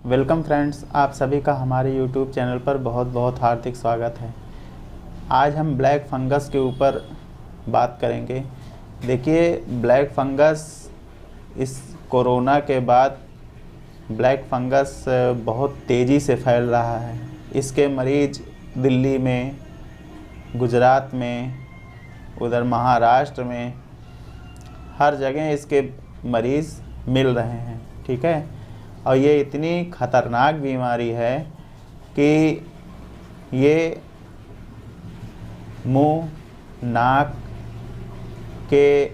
Welcome friends, आप सभी का हमारे यूट्यूब चैनल पर बहुत बहुत हार्दिक स्वागत है। आज हम ब्लैक फंगस के ऊपर बात करेंगे। देखिए, ब्लैक फंगस इस कोरोना के बाद ब्लैक फंगस बहुत तेज़ी से फैल रहा है। इसके मरीज दिल्ली में, गुजरात में, उधर महाराष्ट्र में, हर जगह इसके मरीज़ मिल रहे हैं। ठीक है, और ये इतनी ख़तरनाक बीमारी है कि ये मुंह, नाक के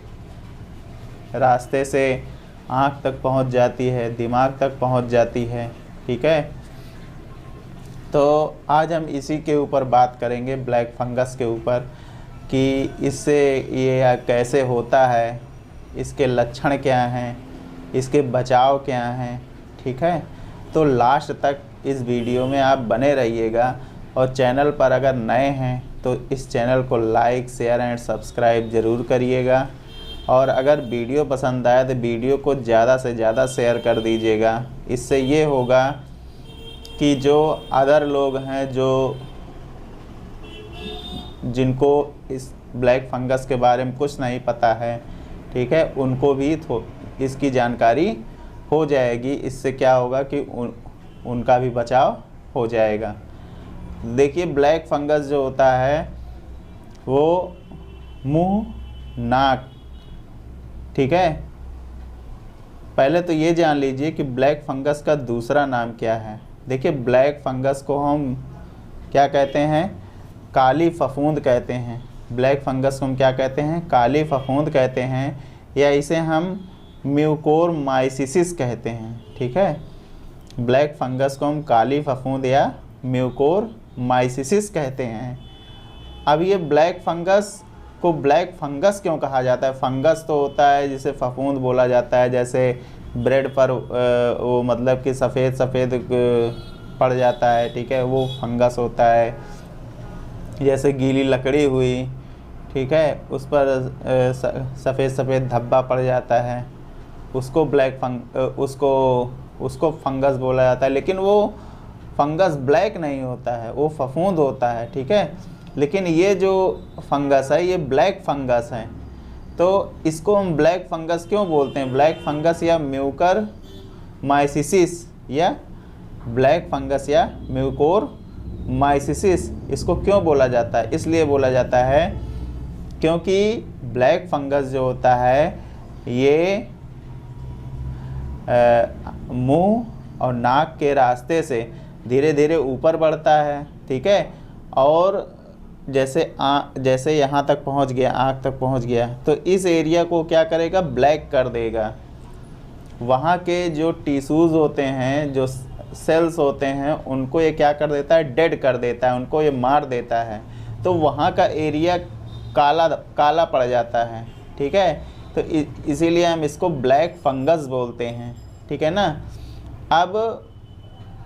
रास्ते से आँख तक पहुंच जाती है, दिमाग तक पहुंच जाती है। ठीक है, तो आज हम इसी के ऊपर बात करेंगे, ब्लैक फंगस के ऊपर, कि इससे ये कैसे होता है, इसके लक्षण क्या हैं, इसके बचाव क्या हैं। ठीक है, तो लास्ट तक इस वीडियो में आप बने रहिएगा। और चैनल पर अगर नए हैं तो इस चैनल को लाइक, शेयर एंड सब्सक्राइब ज़रूर करिएगा। और अगर वीडियो पसंद आए तो वीडियो को ज़्यादा से ज़्यादा शेयर कर दीजिएगा। इससे ये होगा कि जो अदर लोग हैं, जो जिनको इस ब्लैक फंगस के बारे में कुछ नहीं पता है, ठीक है, उनको भी इसकी जानकारी हो जाएगी। इससे क्या होगा कि उनका भी बचाव हो जाएगा। देखिए, ब्लैक फंगस जो होता है वो मुंह, नाक, ठीक है। पहले तो ये जान लीजिए कि ब्लैक फंगस का दूसरा नाम क्या है। देखिए, ब्लैक फंगस को हम क्या कहते हैं? काली फफूंद कहते हैं। ब्लैक फंगस को हम क्या कहते हैं? काली फफूंद कहते हैं, या इसे हम म्यूकोरमाइसिस कहते हैं। ठीक है, ब्लैक फंगस को हम काली फफूंद या म्यूकोरमाइसिस कहते हैं। अब ये ब्लैक फंगस को ब्लैक फंगस क्यों कहा जाता है? फंगस तो होता है जिसे फफूंद बोला जाता है, जैसे ब्रेड पर वो मतलब कि सफ़ेद सफ़ेद पड़ जाता है, ठीक है, वो फंगस होता है। जैसे गीली लकड़ी हुई, ठीक है, उस पर सफ़ेद सफ़ेद धब्बा पड़ जाता है, उसको उसको फंगस बोला जाता है। लेकिन वो फंगस ब्लैक नहीं होता है, वो फफूंद होता है। ठीक है, लेकिन ये जो फंगस है ये ब्लैक फंगस है। तो इसको हम ब्लैक फंगस क्यों बोलते हैं? ब्लैक फंगस या म्यूकोरमाइसिस या ब्लैक फंगस या म्यूकोरमाइसिस, इसको क्यों बोला जाता है? इसलिए बोला जाता है क्योंकि ब्लैक फंगस जो होता है ये मुंह और नाक के रास्ते से धीरे धीरे ऊपर बढ़ता है। ठीक है, और जैसे यहाँ तक पहुँच गया, आँख तक पहुँच गया, तो इस एरिया को क्या करेगा? ब्लैक कर देगा। वहाँ के जो टिश्यूज़ होते हैं, जो सेल्स होते हैं, उनको ये क्या कर देता है? डेड कर देता है, उनको ये मार देता है। तो वहाँ का एरिया काला पड़ जाता है। ठीक है, तो इसीलिए हम इसको ब्लैक फंगस बोलते हैं। ठीक है ना। अब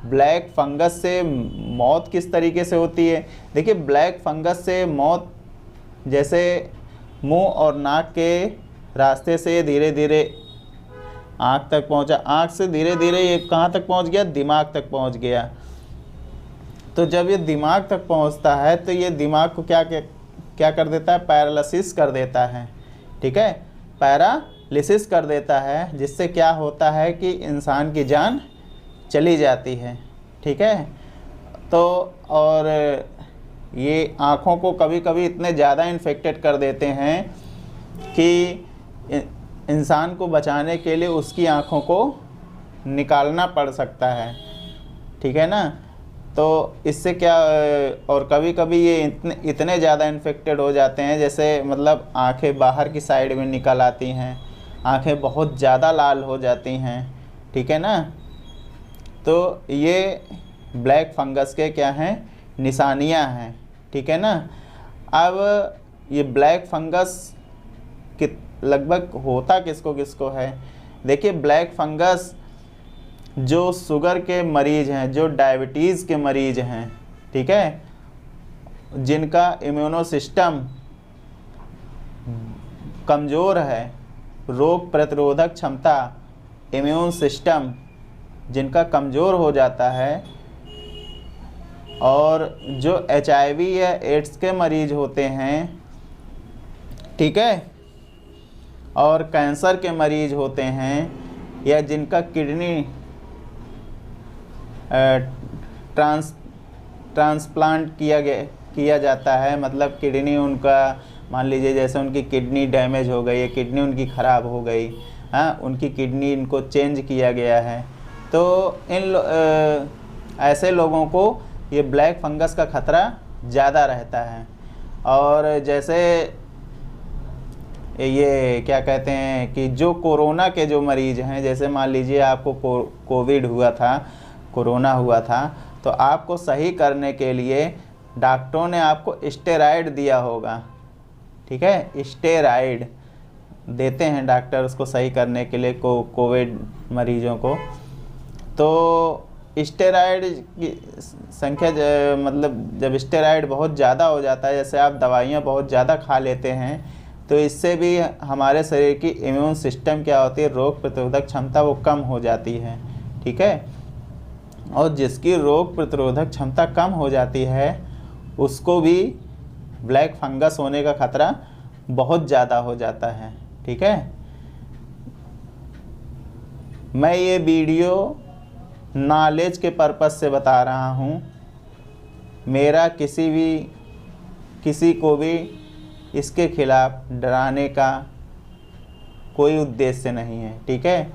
ब्लैक फंगस से मौत किस तरीके से होती है? देखिए, ब्लैक फंगस से मौत जैसे मुंह और नाक के रास्ते से धीरे धीरे आँख तक पहुंचा, आँख से धीरे धीरे ये कहाँ तक पहुंच गया? दिमाग तक पहुंच गया। तो जब ये दिमाग तक पहुंचता है तो ये दिमाग को क्या कर देता है? पैरालिसिस कर देता है। ठीक है, पैरालिसिस कर देता है, जिससे क्या होता है कि इंसान की जान चली जाती है। ठीक है, तो और ये आँखों को कभी कभी इतने ज़्यादा इन्फेक्टेड कर देते हैं कि इंसान को बचाने के लिए उसकी आँखों को निकालना पड़ सकता है। ठीक है ना। तो इससे क्या, और कभी कभी ये इतने ज़्यादा इन्फेक्टेड हो जाते हैं, जैसे मतलब आंखें बाहर की साइड में निकल आती हैं, आंखें बहुत ज़्यादा लाल हो जाती हैं। ठीक है ना। तो ये ब्लैक फंगस के क्या हैं? निशानियां हैं। ठीक है ना। अब ये ब्लैक फंगस कि लगभग होता किसको किसको है? देखिए, ब्लैक फंगस जो शुगर के मरीज़ हैं, जो डायबिटीज़ के मरीज़ हैं, ठीक है, जिनका इम्यूनो सिस्टम कमज़ोर है, रोग प्रतिरोधक क्षमता, इम्यून सिस्टम जिनका कमज़ोर हो जाता है, और जो HIV या एड्स के मरीज होते हैं, ठीक है, और कैंसर के मरीज होते हैं, या जिनका किडनी ट्रांसप्लांट किया जाता है, मतलब किडनी उनका, मान लीजिए जैसे उनकी किडनी डैमेज हो गई है, किडनी उनकी ख़राब हो गई, हाँ, उनकी किडनी इनको चेंज किया गया है, तो ऐसे लोगों को ये ब्लैक फंगस का ख़तरा ज़्यादा रहता है। और जैसे ये क्या कहते हैं कि जो कोरोना के जो मरीज़ हैं, जैसे मान लीजिए आपको कोविड हुआ था, कोरोना हुआ था, तो आपको सही करने के लिए डॉक्टरों ने आपको स्टेरॉइड दिया होगा, ठीक है, स्टेरॉइड देते हैं डॉक्टर उसको सही करने के लिए कोविड मरीजों को। तो स्टेरॉइड की संख्या मतलब जब स्टेरॉइड बहुत ज़्यादा हो जाता है, जैसे आप दवाइयाँ बहुत ज़्यादा खा लेते हैं, तो इससे भी हमारे शरीर की इम्यून सिस्टम क्या होती है, रोग प्रतिरोधक क्षमता वो कम हो जाती है, ठीक है। और जिसकी रोग प्रतिरोधक क्षमता कम हो जाती है उसको भी ब्लैक फंगस होने का खतरा बहुत ज़्यादा हो जाता है, ठीक है। मैं ये वीडियो नॉलेज के पर्पस से बता रहा हूँ, मेरा किसी को भी इसके खिलाफ डराने का कोई उद्देश्य नहीं है, ठीक है।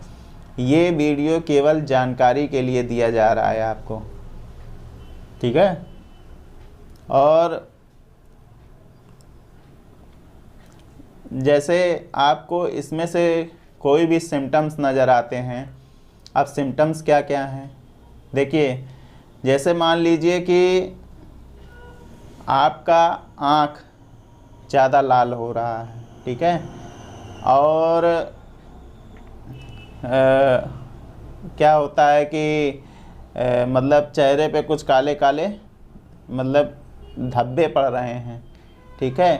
ये वीडियो केवल जानकारी के लिए दिया जा रहा है आपको, ठीक है। और जैसे आपको इसमें से कोई भी सिम्टम्स नज़र आते हैं, अब सिम्टम्स क्या क्या हैं देखिए, जैसे मान लीजिए कि आपका आँख ज़्यादा लाल हो रहा है, ठीक है, और क्या होता है कि मतलब चेहरे पे कुछ काले काले मतलब धब्बे पड़ रहे हैं, ठीक है,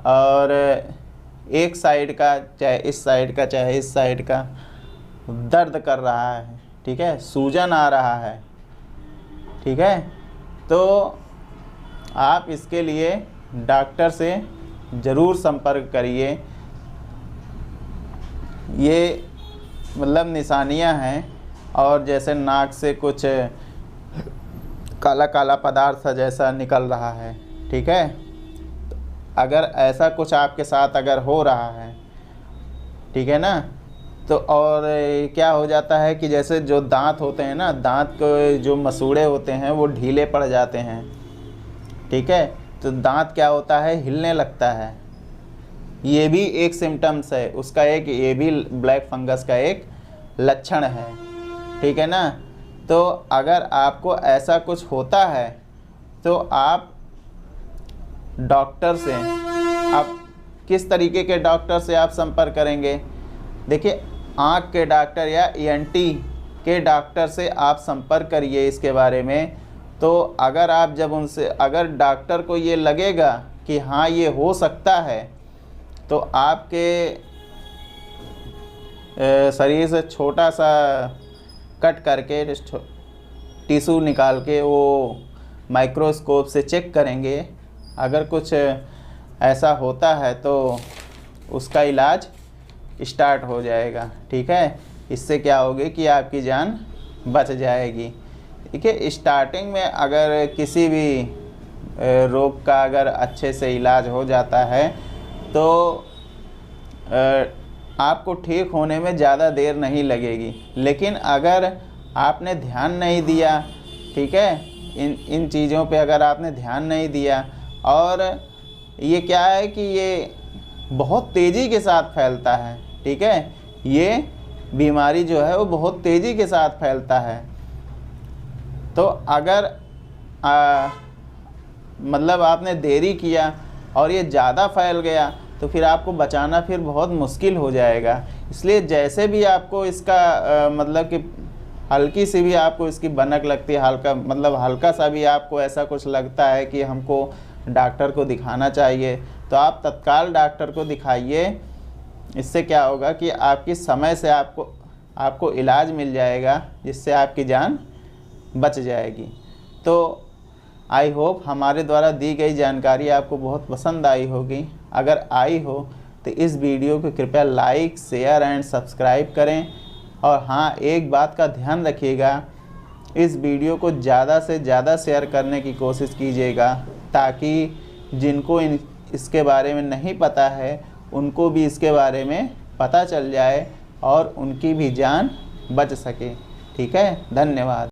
और एक साइड का चाहे इस साइड का चाहे इस साइड का दर्द कर रहा है, ठीक है, सूजन आ रहा है, ठीक है, तो आप इसके लिए डॉक्टर से ज़रूर संपर्क करिए। ये मतलब निशानियां हैं, और जैसे नाक से कुछ काला काला पदार्थ जैसा निकल रहा है, ठीक है, अगर ऐसा कुछ आपके साथ अगर हो रहा है, ठीक है ना, तो और क्या हो जाता है कि जैसे जो दांत होते हैं ना, दांत के जो मसूड़े होते हैं वो ढीले पड़ जाते हैं, ठीक है, तो दांत क्या होता है, हिलने लगता है, ये भी एक सिम्टम्स है उसका, एक ये भी ब्लैक फंगस का एक लक्षण है, ठीक है ना। तो अगर आपको ऐसा कुछ होता है तो आप डॉक्टर से, आप किस तरीके के डॉक्टर से आप संपर्क करेंगे, देखिए आँख के डॉक्टर या ENT के डॉक्टर से आप संपर्क करिए इसके बारे में। तो अगर आप जब उनसे, अगर डॉक्टर को ये लगेगा कि हाँ ये हो सकता है, तो आपके शरीर से छोटा सा कट करके टिश्यू निकाल के वो माइक्रोस्कोप से चेक करेंगे। अगर कुछ ऐसा होता है तो उसका इलाज स्टार्ट हो जाएगा, ठीक है। इससे क्या होगी कि आपकी जान बच जाएगी, ठीक है। स्टार्टिंग में अगर किसी भी रोग का अगर अच्छे से इलाज हो जाता है तो आपको ठीक होने में ज़्यादा देर नहीं लगेगी। लेकिन अगर आपने ध्यान नहीं दिया, ठीक है, इन चीज़ों पे अगर आपने ध्यान नहीं दिया, और ये क्या है कि ये बहुत तेज़ी के साथ फैलता है, ठीक है, ये बीमारी जो है वो बहुत तेज़ी के साथ फैलता है। तो अगर मतलब आपने देरी किया और ये ज़्यादा फैल गया तो फिर आपको बचाना फिर बहुत मुश्किल हो जाएगा। इसलिए जैसे भी आपको इसका मतलब कि हल्की सी भी आपको इसकी भनक लगती है, हल्का मतलब हल्का सा भी आपको ऐसा कुछ लगता है कि हमको डॉक्टर को दिखाना चाहिए, तो आप तत्काल डॉक्टर को दिखाइए। इससे क्या होगा कि आपकी समय से आपको आपको इलाज मिल जाएगा जिससे आपकी जान बच जाएगी। तो आई होप हमारे द्वारा दी गई जानकारी आपको बहुत पसंद आई होगी। अगर आई हो तो इस वीडियो को कृपया लाइक, शेयर एंड सब्सक्राइब करें। और हाँ, एक बात का ध्यान रखिएगा, इस वीडियो को ज़्यादा से ज़्यादा शेयर करने की कोशिश कीजिएगा ताकि जिनको इसके बारे में नहीं पता है उनको भी इसके बारे में पता चल जाए और उनकी भी जान बच सके। ठीक है, धन्यवाद।